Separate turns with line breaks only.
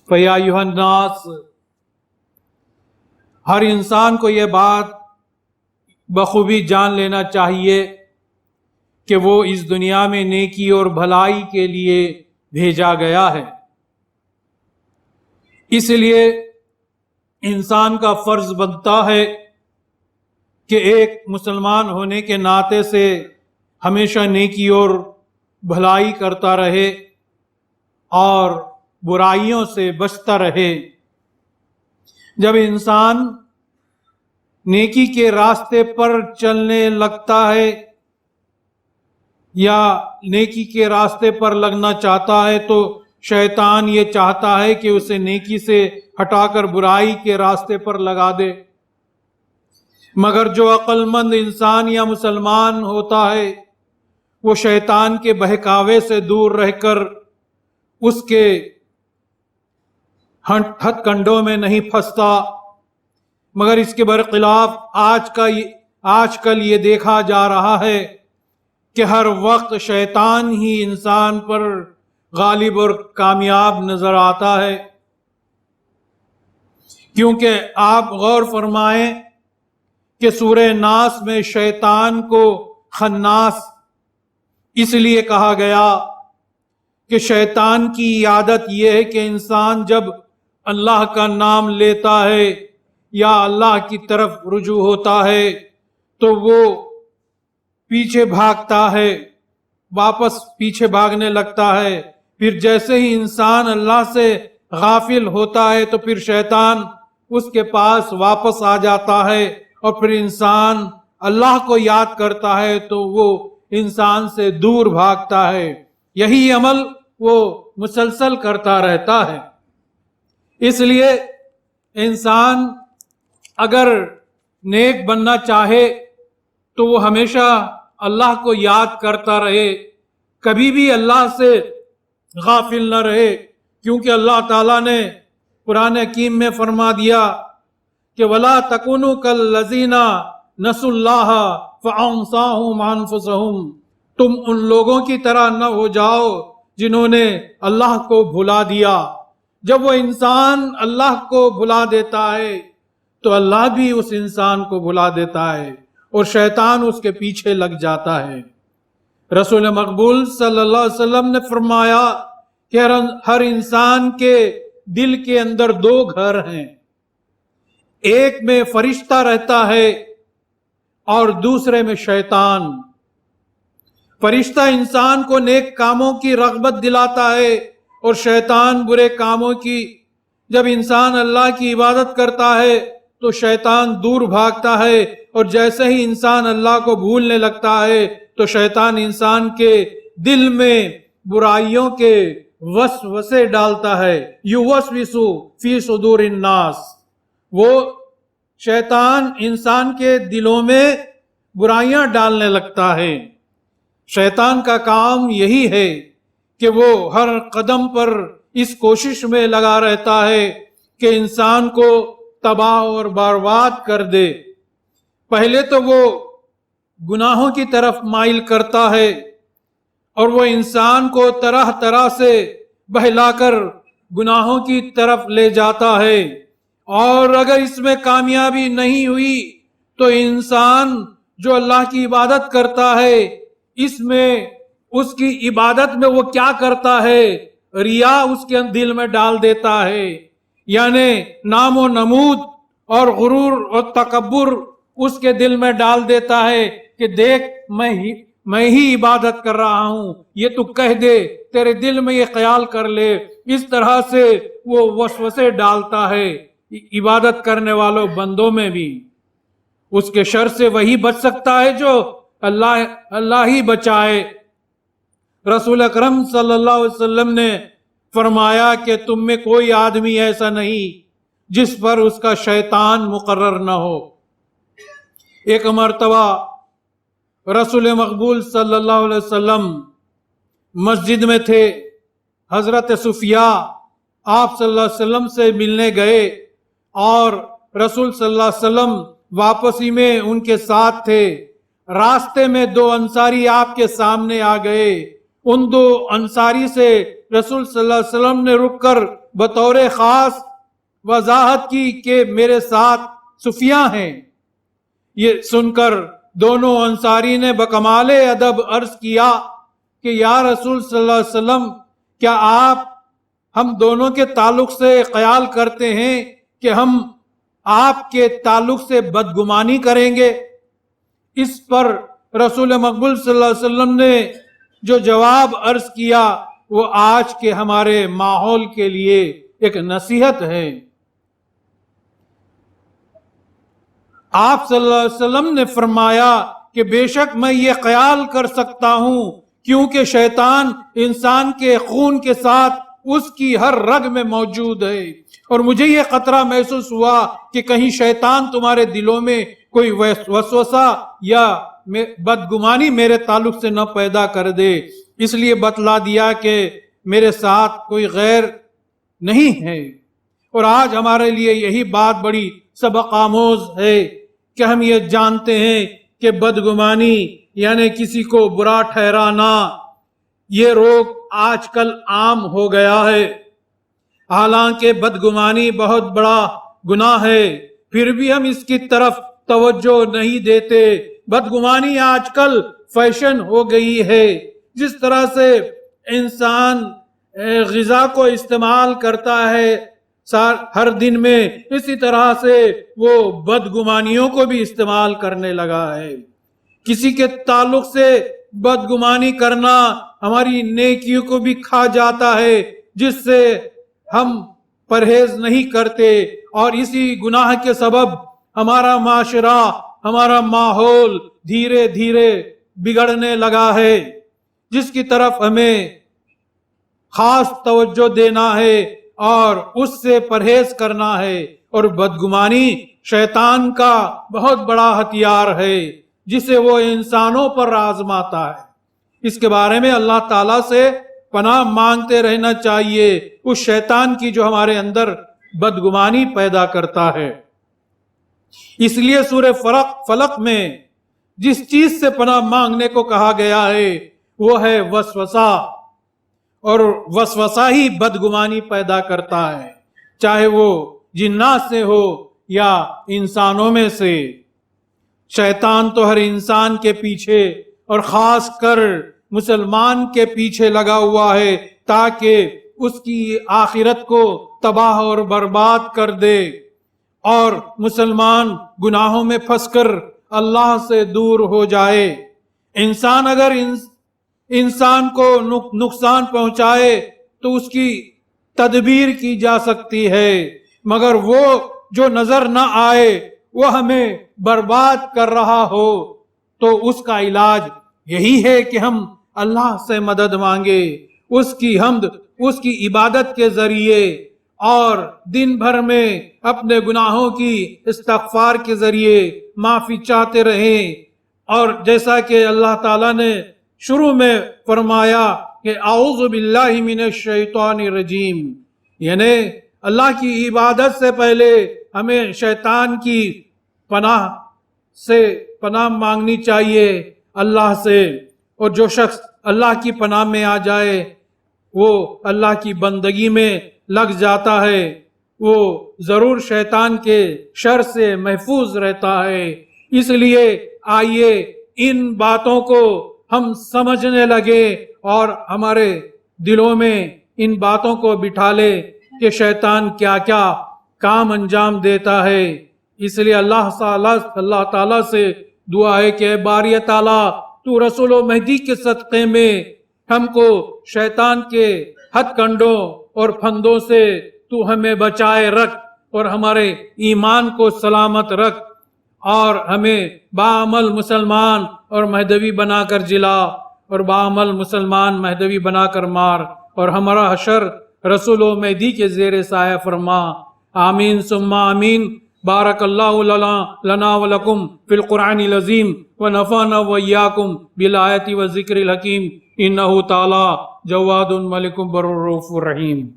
فیا ایھا الناس، ہر انسان کو یہ بات بخوبی جان لینا چاہیے کہ وہ اس دنیا میں نیکی اور بھلائی کے لیے بھیجا گیا ہے۔ اس لیے انسان کا فرض بنتا ہے کہ ایک مسلمان ہونے کے ناطے سے ہمیشہ نیکی اور بھلائی کرتا رہے اور برائیوں سے بچتا رہے۔ جب انسان نیکی کے راستے پر چلنے لگتا ہے یا نیکی کے راستے پر لگنا چاہتا ہے تو شیطان یہ چاہتا ہے کہ اسے نیکی سے ہٹا کر برائی کے راستے پر لگا دے، مگر جو عقل مند انسان یا مسلمان ہوتا ہے وہ شیطان کے بہکاوے سے دور رہ کر اس کے ہتھ کنڈوں میں نہیں پھنستا، مگر اس کے برخلاف آج کل یہ دیکھا جا رہا ہے کہ ہر وقت شیطان ہی انسان پر غالب اور کامیاب نظر آتا ہے۔ کیونکہ آپ غور فرمائیں کہ سورہ ناس میں شیطان کو خناس اس لیے کہا گیا کہ شیطان کی عادت یہ ہے کہ انسان جب اللہ کا نام لیتا ہے یا اللہ کی طرف رجوع ہوتا ہے تو وہ پیچھے بھاگتا ہے، واپس پیچھے بھاگنے لگتا ہے۔ پھر جیسے ہی انسان اللہ سے غافل ہوتا ہے تو پھر شیطان اس کے پاس واپس آ جاتا ہے، اور پھر انسان اللہ کو یاد کرتا ہے تو وہ انسان سے دور بھاگتا ہے۔ یہی عمل وہ مسلسل کرتا رہتا ہے۔ اس لیے انسان اگر نیک بننا چاہے تو وہ ہمیشہ اللہ کو یاد کرتا رہے، کبھی بھی اللہ سے غافل نہ رہے، کیونکہ اللہ تعالیٰ نے قرآن حکیم میں فرما دیا کہ وَلَا تَكُونُوا كَالَّذِينَ نَسُوا اللَّهَ فَأَنسَاهُمْ أَنفُسَهُمْ، تم ان لوگوں کی طرح نہ ہو جاؤ جنہوں نے اللہ کو بھلا دیا۔ جب وہ انسان اللہ کو بھلا دیتا ہے تو اللہ بھی اس انسان کو بھلا دیتا ہے اور شیطان اس کے پیچھے لگ جاتا ہے۔ رسول مقبول صلی اللہ علیہ وسلم نے فرمایا کہ ہر انسان کے دل کے اندر دو گھر ہیں، ایک میں فرشتہ رہتا ہے اور دوسرے میں شیطان۔ فرشتہ انسان کو نیک کاموں کی رغبت دلاتا ہے اور شیطان برے کاموں کی۔ جب انسان اللہ کی عبادت کرتا ہے تو شیطان دور بھاگتا ہے، اور جیسے ہی انسان اللہ کو بھولنے لگتا ہے تو شیطان انسان کے دل میں برائیوں کے وسوسے ڈالتا ہے۔ یوسوس فی صدور الناس، وہ شیطان انسان کے دلوں میں برائیاں ڈالنے لگتا ہے۔ شیطان کا کام یہی ہے کہ وہ ہر قدم پر اس کوشش میں لگا رہتا ہے کہ انسان کو تباہ اور برباد کر دے۔ پہلے تو وہ گناہوں کی طرف مائل کرتا ہے اور وہ انسان کو طرح طرح سے بہلا کر گناہوں کی طرف لے جاتا ہے، اور اگر اس میں کامیابی نہیں ہوئی تو انسان جو اللہ کی عبادت کرتا ہے اس کی عبادت میں وہ کیا کرتا ہے، ریا اس کے دل میں ڈال دیتا ہے، یعنی نام و نمود اور غرور اور تکبر اس کے دل میں ڈال دیتا ہے کہ دیکھ میں ہی عبادت کر رہا ہوں، یہ تو کہہ دے، تیرے دل میں یہ خیال کر لے۔ اس طرح سے وہ وسوسے ڈالتا ہے عبادت کرنے والوں بندوں میں بھی۔ اس کے شر سے وہی بچ سکتا ہے جو اللہ ہی بچائے۔ رسول اکرم صلی اللہ علیہ وسلم نے فرمایا کہ تم میں کوئی آدمی ایسا نہیں جس پر اس کا شیطان مقرر نہ ہو۔ ایک مرتبہ رسول مقبول صلی اللہ علیہ وسلم مسجد میں تھے، حضرت صفیہ آپ صلی اللہ علیہ وسلم سے ملنے گئے اور رسول صلی اللہ علیہ وسلم واپسی میں ان کے ساتھ تھے۔ راستے میں دو انصاری آپ کے سامنے آ گئے۔ ان دو انصاری سے رسول صلی اللہ علیہ وسلم نے رک کر بطور خاص وضاحت کی کہ میرے ساتھ صفیہ ہیں۔ یہ سن کر دونوں انصاری نے بکمال ادب عرض کیا کہ یا رسول صلی اللہ علیہ وسلم، کیا آپ ہم دونوں کے تعلق سے خیال کرتے ہیں کہ ہم آپ کے تعلق سے بدگمانی کریں گے؟ اس پر رسول مقبول صلی اللہ علیہ وسلم نے جو جواب عرض کیا وہ آج کے ہمارے ماحول کے لیے ایک نصیحت ہے۔ آپ صلی اللہ علیہ وسلم نے فرمایا کہ بے شک میں یہ خیال کر سکتا ہوں، کیونکہ شیطان انسان کے خون کے ساتھ اس کی ہر رگ میں موجود ہے، اور مجھے یہ خطرہ محسوس ہوا کہ کہیں شیطان تمہارے دلوں میں کوئی وسوسہ یا بدگمانی میرے تعلق سے نہ پیدا کر دے، اس لیے بتلا دیا کہ میرے ساتھ کوئی غیر نہیں ہے۔ اور آج ہمارے لیے یہی بات بڑی سبق آموز ہے کہ ہم یہ جانتے ہیں کہ بدگمانی یعنی کسی کو برا ٹھہرانا، یہ روگ آج کل عام ہو گیا ہے۔ حالانکہ بدگمانی بہت بڑا گناہ ہے، پھر بھی ہم اس کی طرف توجہ نہیں دیتے۔ بدگمانی آج کل فیشن ہو گئی ہے۔ جس طرح سے انسان غذا کو استعمال کرتا ہے ہر دن میں، اسی طرح سے وہ بدگمانیوں کو بھی استعمال کرنے لگا ہے۔ کسی کے تعلق سے بدگمانی کرنا ہماری نیکیوں کو بھی کھا جاتا ہے، جس سے ہم پرہیز نہیں کرتے، اور اسی گناہ کے سبب ہمارا معاشرہ، ہمارا ماحول دھیرے دھیرے بگڑنے لگا ہے، جس کی طرف ہمیں خاص توجہ دینا ہے اور اس سے پرہیز کرنا ہے۔ اور بدگمانی شیطان کا بہت بڑا ہتھیار ہے جسے وہ انسانوں پر آزماتا ہے۔ اس کے بارے میں اللہ تعالیٰ سے پناہ مانگتے رہنا چاہیے اس شیطان کی جو ہمارے اندر بدگمانی پیدا کرتا ہے۔ اس لیے سورہ فلق میں جس چیز سے پناہ مانگنے کو کہا گیا ہے وہ ہے وسوسہ، اور وسوسہ ہی بدگمانی پیدا کرتا ہے، چاہے وہ جنات سے ہو یا انسانوں میں سے۔ شیطان تو ہر انسان کے پیچھے اور خاص کر مسلمان کے پیچھے لگا ہوا ہے تاکہ اس کی آخرت کو تباہ اور برباد کر دے، اور مسلمان گناہوں میں پھنس کر اللہ سے دور ہو جائے۔ انسان اگر انسان کو نقصان پہنچائے تو اس کی تدبیر کی جا سکتی ہے، مگر وہ جو نظر نہ آئے وہ ہمیں برباد کر رہا ہو تو اس کا علاج یہی ہے کہ ہم اللہ سے مدد مانگے، اس کی حمد، اس کی عبادت کے ذریعے، اور دن بھر میں اپنے گناہوں کی استغفار کے ذریعے معافی چاہتے رہیں۔ اور جیسا کہ اللہ تعالیٰ نے شروع میں فرمایا کہ اعوذ باللہ من الشیطان الرجیم، یعنی اللہ کی عبادت سے پہلے ہمیں شیطان کی پناہ مانگنی چاہیے اللہ سے۔ اور جو شخص اللہ کی پناہ میں آ جائے وہ اللہ کی بندگی میں لگ جاتا ہے، وہ ضرور شیطان کے شر سے محفوظ رہتا ہے۔ اس لیے آئیے ان باتوں کو ہم سمجھنے لگے اور ہمارے دلوں میں ان باتوں کو بٹھا لے کہ شیطان کیا کیا کام انجام دیتا ہے۔ اس لیے اللہ تعالیٰ سے دعا ہے کہ اے باری تعالیٰ، تو رسول و مہدی کے صدقے میں ہم کو شیطان کے ہتھ کنڈوں اور پھندوں سے تو ہمیں بچائے رکھ، اور ہمارے ایمان کو سلامت رکھ، اور ہمیں باعمل مسلمان اور مہدوی بنا کر جلا، اور باعمل مسلمان مہدوی بنا کر مار، اور ہمارا حشر رسول و مہدی کے زیر سایہ فرما۔ آمین ثم آمین۔ بارک اللہ لنا ولکم فی القرآن العظیم ونفعنا وإیاکم بالآیات والذکر الحکیم، انہ تعالی جواد ملک بر رؤوف رحیم۔